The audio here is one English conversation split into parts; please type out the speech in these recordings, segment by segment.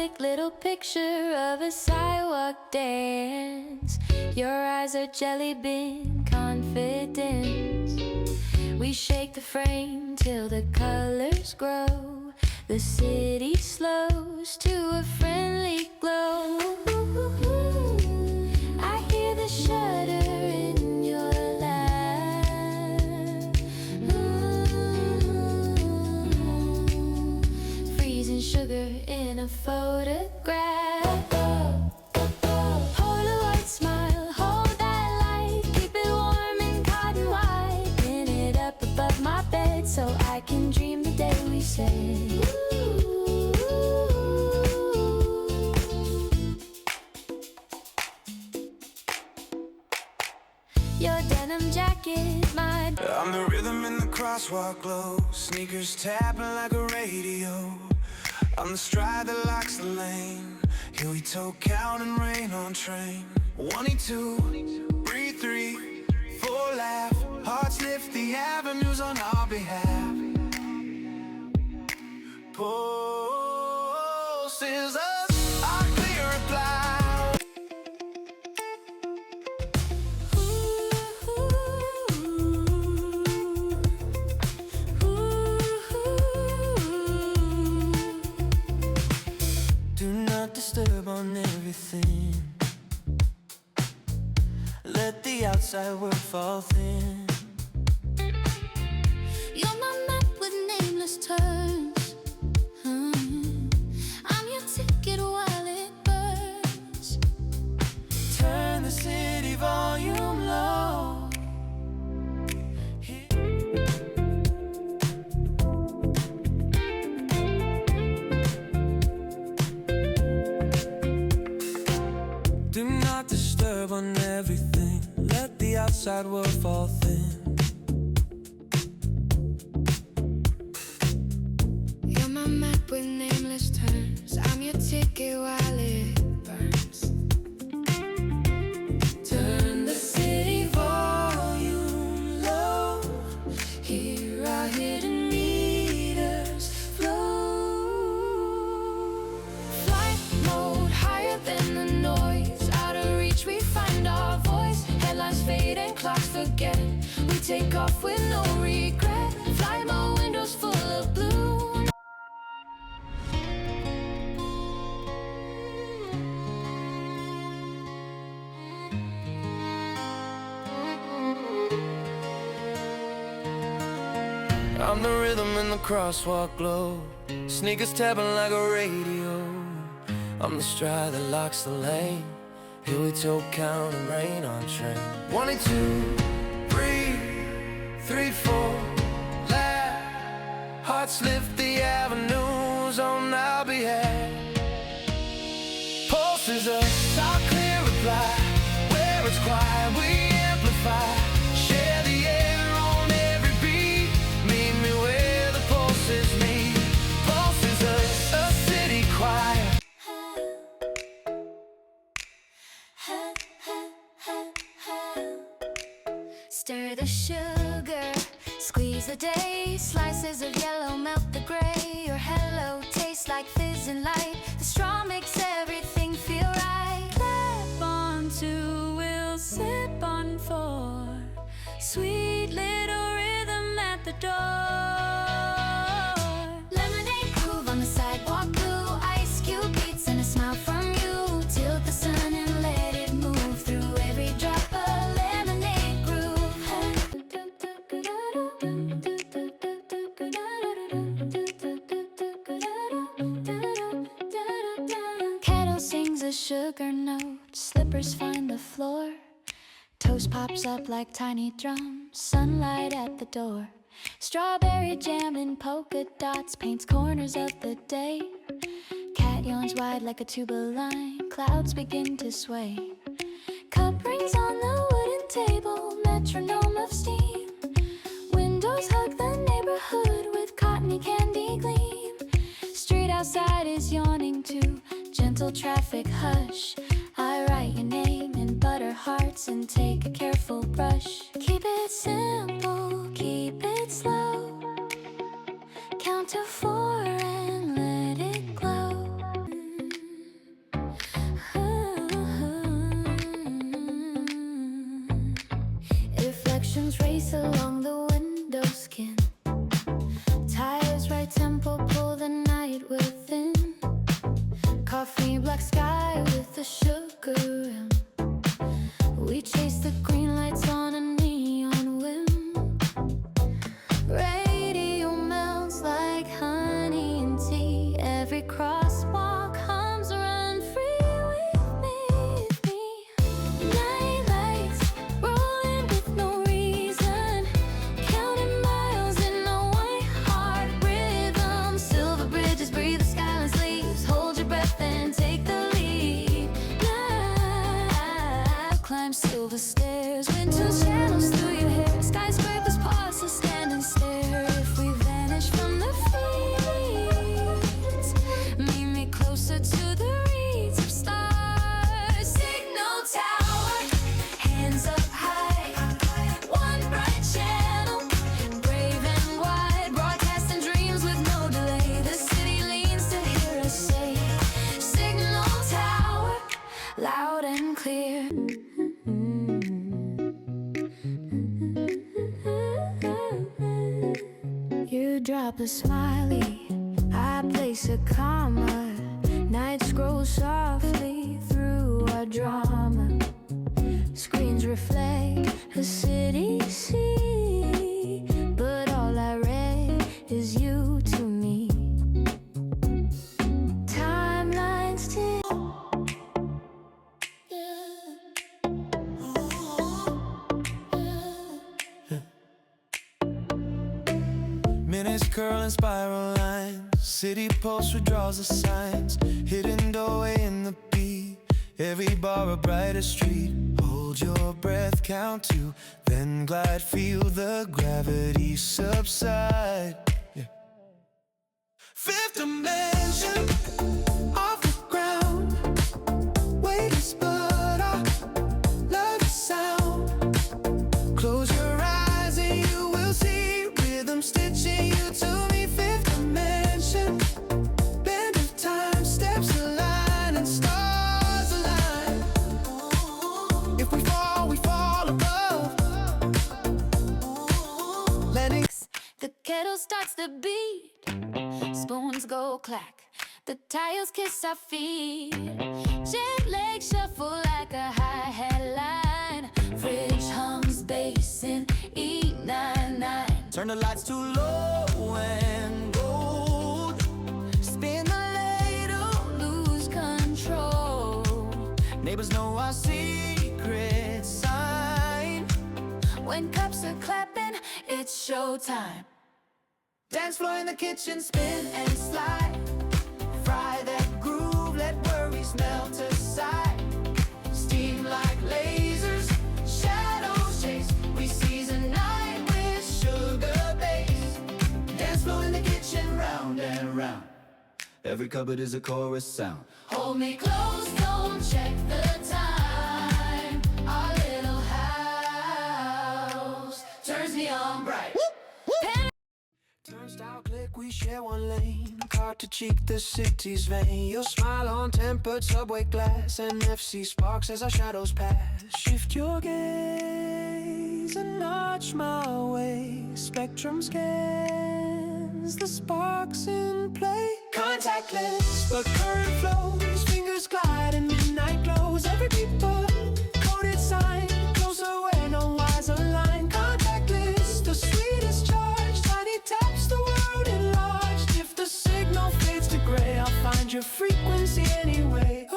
perfect little picture of a sidewalk dance. Your eyes are jelly bean confidence. We shake the frame till the colors grow. The city slows to a friendly glow. I hear the shudder in your laugh. Freezing sugar in a photograph. Polaroid smile, hold that light. Keep it warm in cotton white. Pin it up above my bed so I can dream the day we said. Your denim jacket, I'm the rhythm in the crosswalk glow. Sneakers tapping like a radio. I'm the stride that locks the lane. Here we toe count and rain on train. 1-2, breathe 3, 4 laugh. Hearts lift the avenues on our behalf. Pulse is us, our clear reply. Do not disturb on everything. Let the outside world fall thin. you're my map with nameless turns. I'm your ticket while it burns. Turn the city volume low. Do not disturb on everything. Let the outside world fall thin. You're my map with nameless turns. I'm your ticket while it burns. Turn the city volume low. Hear our hidden meters flow. Flight mode higher than the noise. Out of reach we find our voice. Headlines fade and clocks forget. We take off with no regret. Flight mode, windows full of blue. I'm the rhythm in the crosswalk glow. Sneakers tapping like a radio. I'm the stride that locks the lane. Here we toe count and rain on train. 1-2, breathe 3, 4, laugh. Hearts lift the avenues on our behalf. Pulse is us, our clear reply. Where it's quiet, we amplify. Share the air on every beat. Meet me where the pulse is me. Pulse is us, a city choir. Stir the sugar, squeeze the day. Slices of yellow melt the gray. Your hello tastes like fizz and light. The straw makes everything feel right. Clap on 2, we'll sip on 4. Sweet little rhythm at the door. Lemonade groove on the sidewalk blue. Ice cube beats and a smile from you. Tilt the sun and let it move through every drop of lemonade groove. Kettle sings a sugar note. Slippers find the floor. Toast pops up like tiny drums. Sunlight at the door. Strawberry jam and polka dots paints corners of the day. Cat yawns wide like a tuba line. Clouds begin to sway. Cup rings on the wooden table. Metronome of steam. Windows hug the neighborhood with cottony candy gleam. Street outside is yawning too. Gentle traffic hush. I write your name in butter hearts and take a careful brush. Keep it simple, keep it slow. Count to 4 and let it glow. Cushions race along the window skin. Tires right tempo, pull the night within. Coffee black sky with a sugar rim. We chase the green lights on a neon whim. Radio melts like honey and tea. Every crosswalk hums, run free with me. Night lights rolling with no reason, counting miles in a white heart rhythm. Silver bridges breathe, the skyline sleeps. Hold your breath and take the lead. Night climb silver stairs, wind tunes channels through your hair. Skyscrapers pause to stand and stare. If we vanish from the feeds, meet me closer to the reeds of stars. Signal tower, hands up high, one bright channel, brave and wide, broadcasting dreams with no delay. The city leans to hear us say, signal tower, loud and clear. You drop a smiley, I place a comma. Night scrolls softly through our drama. Screens reflect a city sea, but all I read is you to me. Timeline still. Minutes curl in spiral lines. City pulse redraws the signs. Hidden doorway in the beat. Every bar a brighter street. Hold your breath, count two, then glide. Feel the gravity subside. Yeah. Fifth dimension, off the ground. Weightless, but I love the sound. Close your eyes and you will see rhythm stitching you to me. Fifth dimension, bend of time, steps align and stars align. If we fall above. Landing. The kettle starts to beat, spoons go clack, the tiles kiss our feet. Jet legs shuffle like a hi-hat line. Fridge hums bass in E99. Turn the lights too low and gold. Spin the ladle, lose control. Neighbors know our secret sign. When cups are clapping, it's showtime. Dance floor in the kitchen, spin and slide. Fry that groove, let worries melt aside. Steam like lasers, shadows chase. We season night with sugar base. Dance floor in the kitchen, round and round. Every cupboard is a chorus sound. Hold me close, don't check the time. Our little house turns neon bright. Turnstile click, we share one lane. Car to cheek, the city's vein. Your smile on tempered subway glass. NFC sparks as our shadows pass. Shift your gaze and notch my way. Spectrum scans the sparks in play. Contactless, but current flows. Fingers glide in midnight glows. Every beeper, coded sign. Closer where no wires align. Contactless, the sweetest charge. Tiny taps the world enlarged. If the signal fades to gray, I'll find your frequency anyway.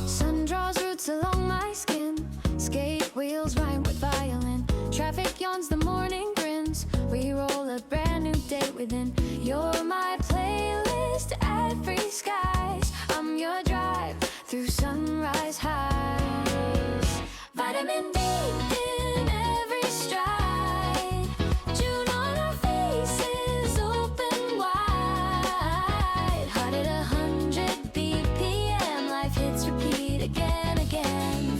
Sun draws roots along my skin. Skate wheels rhyme with violin. Traffic yawns, the morning grins. We roll a brand new day within. You're my playlist, every skies. I'm your drive through sunrise highs. Vitamin D in every stride. June on our faces, open wide. Heart at 100 BPM, life hits repeat again, again.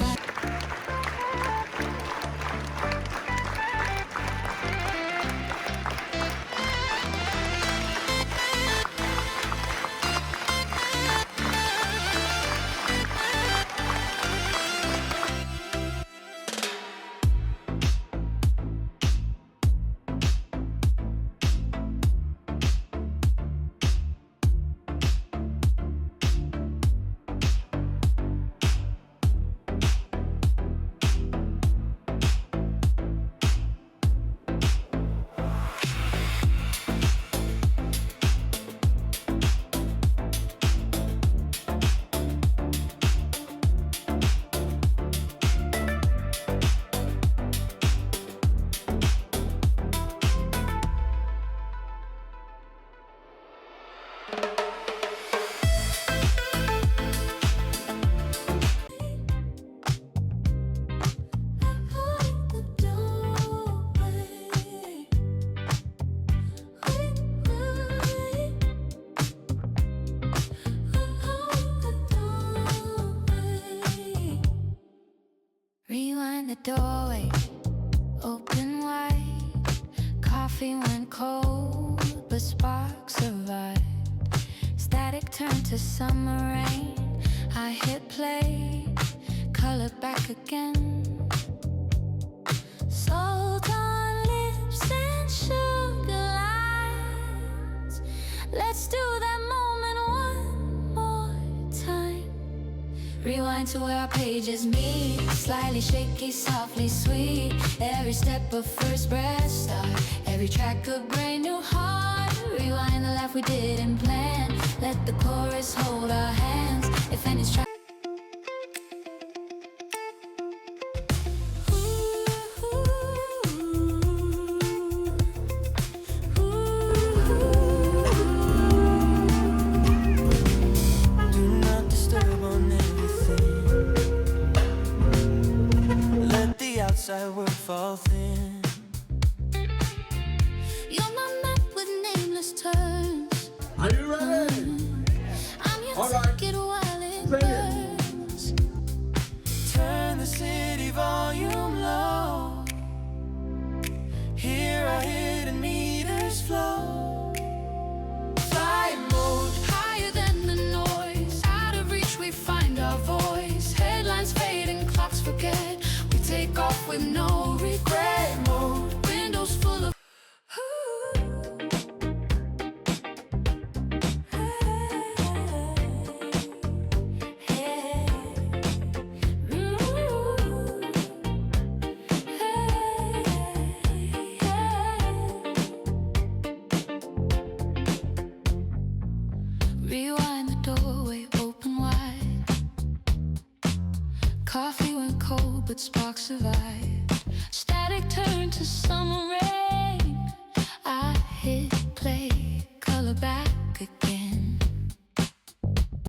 Rewind the doorway, open wide. Coffee went cold, but sparks survived. Static turned to summer rain. I hit play, color back again. Salt on lips and sugar lines. Let's do that moment one more time. Rewind to where our pages meet. Slightly shaky, softly sweet. Every step of first breath start. Every track a brand new heart. Rewind the laugh we didn't plan. Let the chorus hold our hands. If any's trying. Outside world fall thin. You're my map with nameless turns. Are you ready? I'm here All to right. take it while it Sing it. burns. Turn the city volume low. Hear our hidden meters flow. Flight mode, Higher than the noise. Out of reach we find our voice. Headlines fade and clocks forget. We take off with no regret mode. Windows full of Rewind the doorway, open wide. Coffee went cold, but sparks survived. Static turned to summer rain. I hit